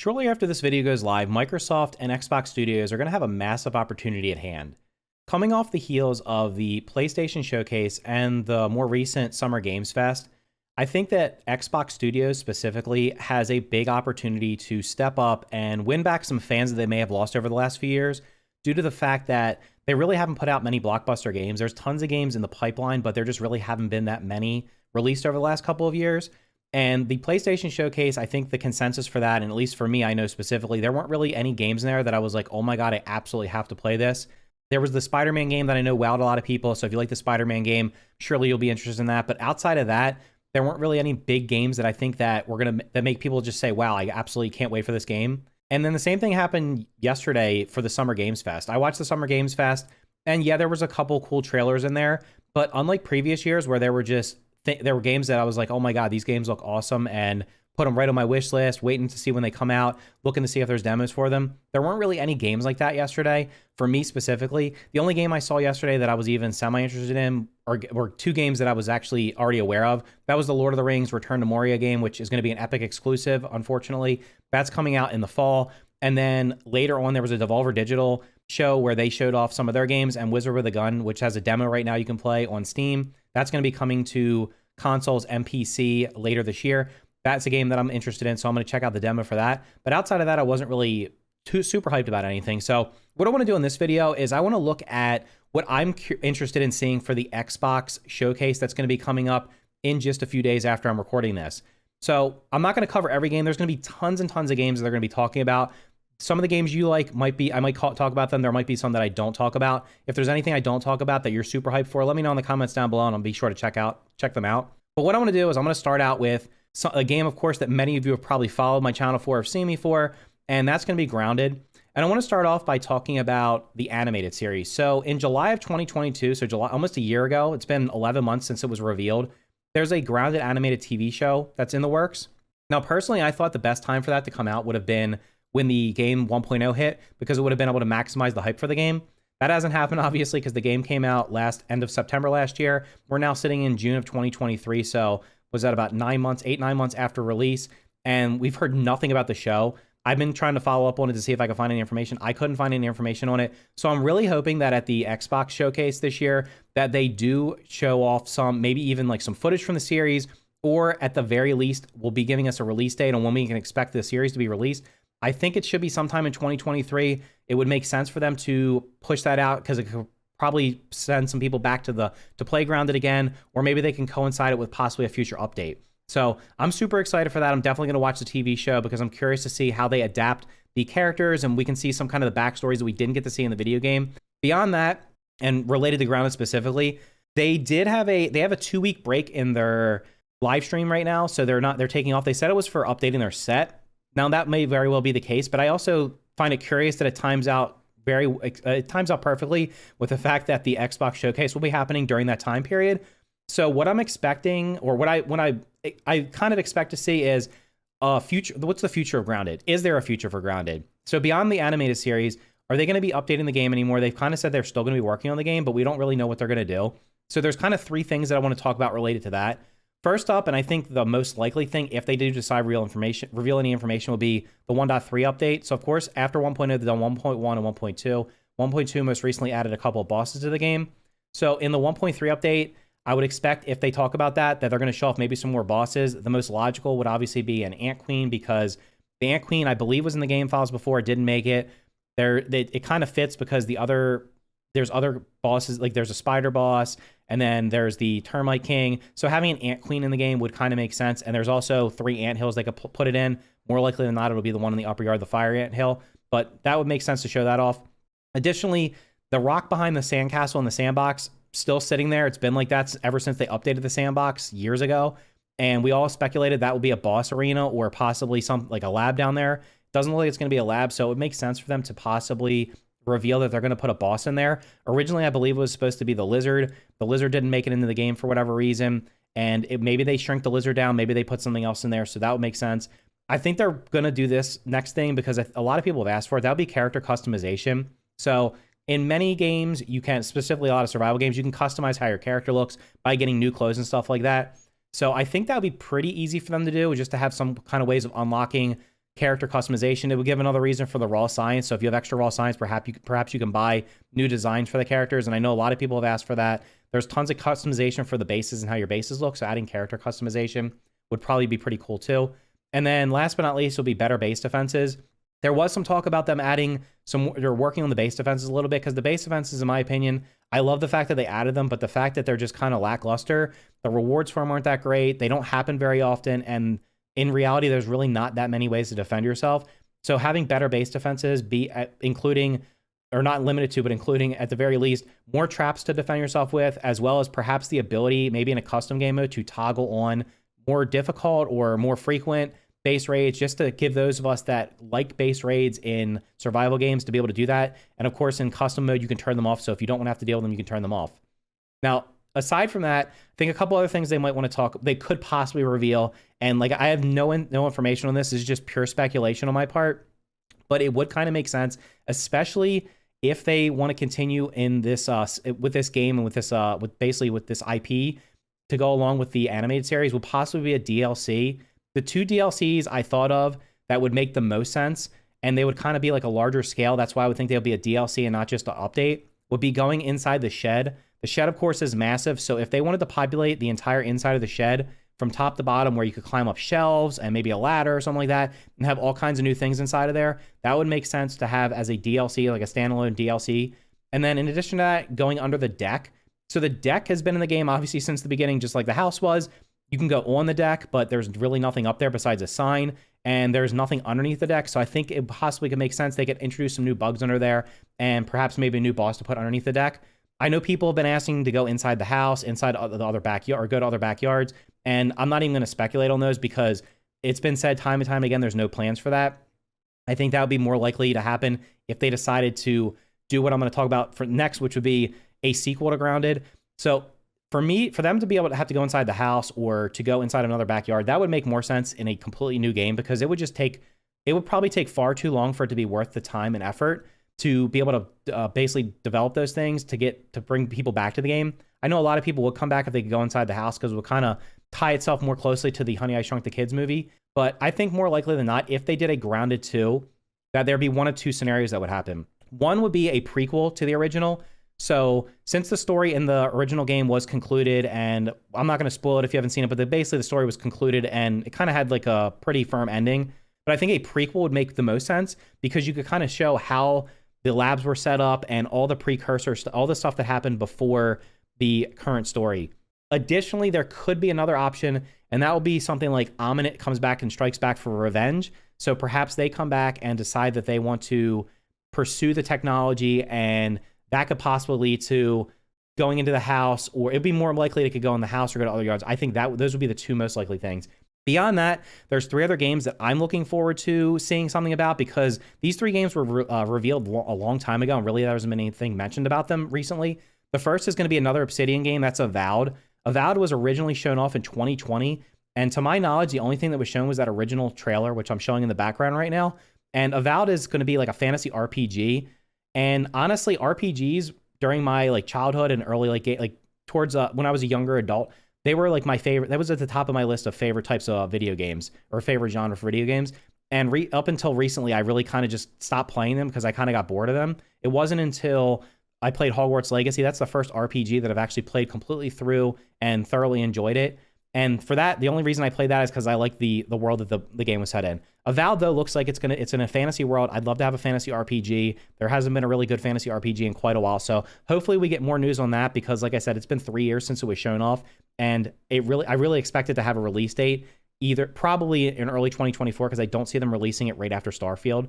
Shortly after this video goes live, Microsoft and Xbox Studios are going to have a massive opportunity at hand. Coming off the heels of the PlayStation Showcase and the more recent Summer Games Fest, I think that Xbox Studios specifically has a big opportunity to step up and win back some fans that they may have lost over the last few years due to the fact that they really haven't put out many blockbuster games. There's tons of games in the pipeline, but there just really haven't been that many released over the last couple of years. And the PlayStation Showcase, I think the consensus for that, and at least for me, I know specifically, there weren't really any games in there that I was like, oh my God, I absolutely have to play this. There was the Spider-Man game that I know wowed a lot of people. So if you like the Spider-Man game, surely you'll be interested in that. But outside of that, there weren't really any big games that I think that that make people just say, wow, I absolutely can't wait for this game. And then the same thing happened yesterday for the Summer Games Fest. I watched the Summer Games Fest, and yeah, there was a couple cool trailers in there. But unlike previous years where there were just there were games that I was like, oh my God, these games look awesome, and put them right on my wish list, waiting to see when they come out, looking to see if there's demos for them. There weren't really any games like that yesterday for me specifically. The only game I saw yesterday that I was even semi-interested in were two games that I was actually already aware of. That was the Lord of the Rings Return to Moria game, which is going to be an Epic exclusive, unfortunately. That's coming out in the fall. And then later on, there was a Devolver Digital show where they showed off some of their games, and Wizard with a Gun, which has a demo right now you can play on Steam. That's going to be coming to consoles and PC later this year. That's a game that I'm interested in, so I'm going to check out the demo for that. But outside of that, I wasn't really too super hyped about anything. So what I want to do in this video is I want to look at what I'm interested in seeing for the Xbox Showcase that's going to be coming up in just a few days after I'm recording this. So I'm not going to cover every game. There's going to be tons and tons of games that they're going to be talking about. Some of the games you like I might talk about them. There might be some that I don't talk about. If there's anything I don't talk about that you're super hyped for, let me know in the comments down below, and I'll be sure to check them out. But what I want to do is I'm going to start out with a game, of course, that many of you have probably followed my channel for, have seen me for, and that's going to be Grounded. And I want to start off by talking about the animated series. So in July of 2022, so July, almost a year ago, it's been 11 months since it was revealed, there's a Grounded animated TV show that's in the works. Now, personally, I thought the best time for that to come out would have been when the game 1.0 hit, because it would have been able to maximize the hype for the game. That hasn't happened, obviously, because the game came out end of September last year. We're now sitting in June of 2023, so was that about 9 months, 8-9 months after release, and we've heard nothing about the show. I've been trying to follow up on it to see if I could find any information. I couldn't find any information on it, so I'm really hoping that at the Xbox Showcase this year that they do show off some, maybe even like some footage from the series, or at the very least will be giving us a release date on when we can expect the series to be released. I think it should be sometime in 2023. It would make sense for them to push that out because it could probably send some people back to play Grounded again, or maybe they can coincide it with possibly a future update. So I'm super excited for that. I'm definitely going to watch the TV show because I'm curious to see how they adapt the characters, and we can see some kind of the backstories that we didn't get to see in the video game. Beyond that, and related to Grounded specifically, they have a 2-week break in their live stream right now, so they're taking off. They said it was for updating their set. Now that may very well be the case, but I also find it curious that it times out perfectly with the fact that the Xbox Showcase will be happening during that time period. So what I'm expecting, or what I kind of expect to see is a future. What's the future of Grounded? Is there a future for Grounded? So beyond the animated series, are they going to be updating the game anymore? They've kind of said they're still going to be working on the game, but we don't really know what they're going to do. So there's kind of 3 things that I want to talk about related to that. First up, and I think the most likely thing, if they do decide reveal any information, will be the 1.3 update. So, of course, after 1.0, they've done 1.1 and 1.2. 1.2 most recently added a couple of bosses to the game. So, in the 1.3 update, I would expect, if they talk about that they're going to show off maybe some more bosses. The most logical would obviously be an Ant Queen, because the Ant Queen, I believe, was in the game files before. It didn't make it. It kind of fits because there's other bosses, like there's a spider boss, and then there's the Termite King. So having an Ant Queen in the game would kind of make sense. And there's also 3 ant hills they could put it in. More likely than not, it'll be the one in the upper yard, the fire ant hill. But that would make sense to show that off. Additionally, the rock behind the sandcastle in the sandbox, still sitting there. It's been like that ever since they updated the sandbox years ago. And we all speculated that would be a boss arena or possibly like a lab down there. Doesn't look like it's going to be a lab, so it makes sense for them to possibly reveal that they're going to put a boss in there. Originally, I believe it was supposed to be the lizard. The lizard didn't make it into the game for whatever reason, and maybe they shrink the lizard down. Maybe they put something else in there, so that would make sense. I think they're going to do this next thing because a lot of people have asked for it. That would be character customization. So in many games, you can, specifically a lot of survival games, you can customize how your character looks by getting new clothes and stuff like that. So I think that would be pretty easy for them to do, just to have some kind of ways of unlocking character customization. It would give another reason for the raw science. So if you have extra raw science, perhaps you can buy new designs for the characters. And I know a lot of people have asked for that. There's tons of customization for the bases and how your bases look. So adding character customization would probably be pretty cool too. And then last but not least will be better base defenses. There was some talk about them adding they're working on the base defenses a little bit, because the base defenses, in my opinion, I love the fact that they added them, but the fact that they're just kind of lackluster, the rewards for them aren't that great. They don't happen very often. And in reality, there's really not that many ways to defend yourself. So having better base defenses, including, or not limited to, but including at the very least, more traps to defend yourself with, as well as perhaps the ability, maybe in a custom game mode, to toggle on more difficult or more frequent base raids, just to give those of us that like base raids in survival games to be able to do that. And of course, in custom mode, you can turn them off. So if you don't want to have to deal with them, you can turn them off. Now, aside from that, I think a couple other things they might want to they could possibly reveal. And like, I have no information on this. This is just pure speculation on my part, but it would kind of make sense, especially if they want to continue in this, with this game and with this, with this IP to go along with the animated series, would possibly be a DLC. The two DLCs I thought of that would make the most sense, and they would kind of be like a larger scale. That's why I would think they would be a DLC and not just an update, would be going inside the shed. The shed, of course, is massive. So if they wanted to populate the entire inside of the shed from top to bottom, where you could climb up shelves and maybe a ladder or something like that, and have all kinds of new things inside of there, that would make sense to have as a DLC, like a standalone DLC. And then in addition to that, going under the deck. So the deck has been in the game, obviously, since the beginning, just like the house was. You can go on the deck, but there's really nothing up there besides a sign, and there's nothing underneath the deck. So I think it possibly could make sense they could introduce some new bugs under there, and perhaps maybe a new boss to put underneath the deck. I know people have been asking to go inside the house, inside the other backyard, or go to other backyards, and I'm not even going to speculate on those, because it's been said time and time again, there's no plans for that. I think that would be more likely to happen if they decided to do what I'm going to talk about for next, which would be a sequel to Grounded. So for them to be able to have to go inside the house or to go inside another backyard, that would make more sense in a completely new game, because it would probably take far too long for it to be worth the time and effort to be able to basically develop those things to bring people back to the game. I know a lot of people would come back if they could go inside the house, because it would kind of tie itself more closely to the Honey, I Shrunk the Kids movie. But I think more likely than not, if they did a Grounded 2, that there'd be one of two scenarios that would happen. One would be a prequel to the original. So since the story in the original game was concluded, and I'm not going to spoil it if you haven't seen it, but basically the story was concluded and it kind of had like a pretty firm ending. But I think a prequel would make the most sense, because you could kind of show how the labs were set up and all the precursors, all the stuff that happened before the current story. Additionally, there could be another option, and that will be something like Ominent comes back and strikes back for revenge. So perhaps they come back and decide that they want to pursue the technology, and that could possibly lead to going into the house, or it'd be more likely they could go in the house or go to other yards. I think that those would be the two most likely things. Beyond that, there's 3 other games that I'm looking forward to seeing something about, because these 3 games were revealed a long time ago, and really there hasn't been anything mentioned about them recently. The first is going to be another Obsidian game. That's Avowed. Avowed was originally shown off in 2020, and to my knowledge, the only thing that was shown was that original trailer, which I'm showing in the background right now. And Avowed is going to be like a fantasy RPG. And honestly, RPGs during my childhood and early towards when I was a younger adult, they were like my favorite. That was at the top of my list of favorite types of video games, or favorite genre for video games. And up until recently, I really kind of just stopped playing them because I kind of got bored of them. It wasn't until I played Hogwarts Legacy. That's the first RPG that I've actually played completely through and thoroughly enjoyed it. And for that, the only reason I played that is because I like the world that the game was set in. Avowed, though, looks like it's in a fantasy world. I'd love to have a fantasy RPG. There hasn't been a really good fantasy RPG in quite a while, so hopefully we get more news on that, because like I said, it's been 3 years since it was shown off, and I really expect it to have a release date, probably in early 2024, because I don't see them releasing it right after Starfield.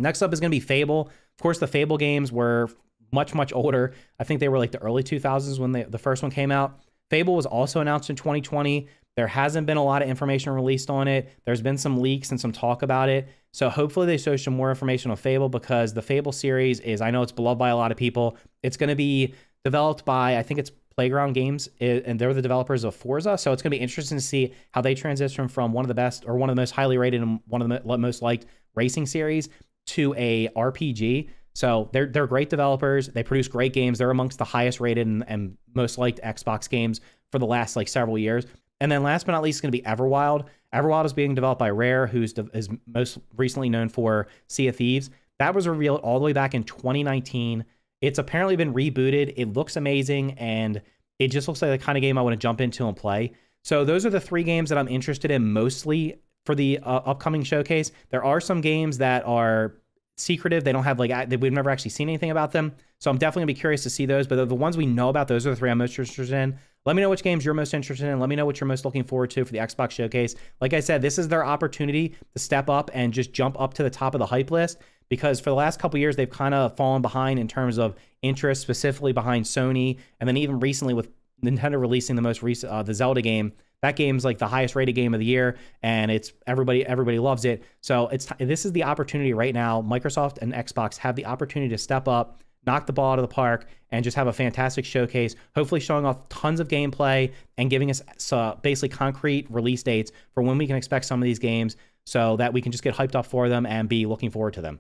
Next up is going to be Fable. Of course, the Fable games were much older. I think they were like the early 2000s when the first one came out. Fable was also announced in 2020. There hasn't been a lot of information released on it. There's been some leaks and some talk about it. So hopefully they show some more information on Fable, because the Fable series I know it's beloved by a lot of people. It's going to be developed by, I think it's Playground Games, and they're the developers of Forza. So it's going to be interesting to see how they transition from one of the best, or one of the most highly rated and one of the most liked racing series to a RPG. So they're great developers. They produce great games. They're amongst the highest rated and most liked Xbox games for the last several years. And then last but not least is going to be Everwild. Everwild is being developed by Rare, is most recently known for Sea of Thieves. That was revealed all the way back in 2019. It's apparently been rebooted. It looks amazing, and it just looks like the kind of game I want to jump into and play. So those are the 3 games that I'm interested in mostly for the upcoming showcase. There are some games that are secretive. They don't have we've never actually seen anything about them. So I'm definitely gonna be curious to see those, but the ones we know about, those are the 3 I'm most interested in. Let me know which games you're most interested in. Let me know what you're most looking forward to for the Xbox showcase. Like I said, this is their opportunity to step up and just jump up to the top of the hype list, because for the last couple years, they've kind of fallen behind in terms of interest, specifically behind Sony. And then even recently with Nintendo releasing the most recent, the Zelda game, that game's like the highest rated game of the year, and it's everybody loves it. So this is the opportunity right now. Microsoft and Xbox have the opportunity to step up, knock the ball out of the park, and just have a fantastic showcase, hopefully showing off tons of gameplay and giving us basically concrete release dates for when we can expect some of these games, so that we can just get hyped up for them and be looking forward to them.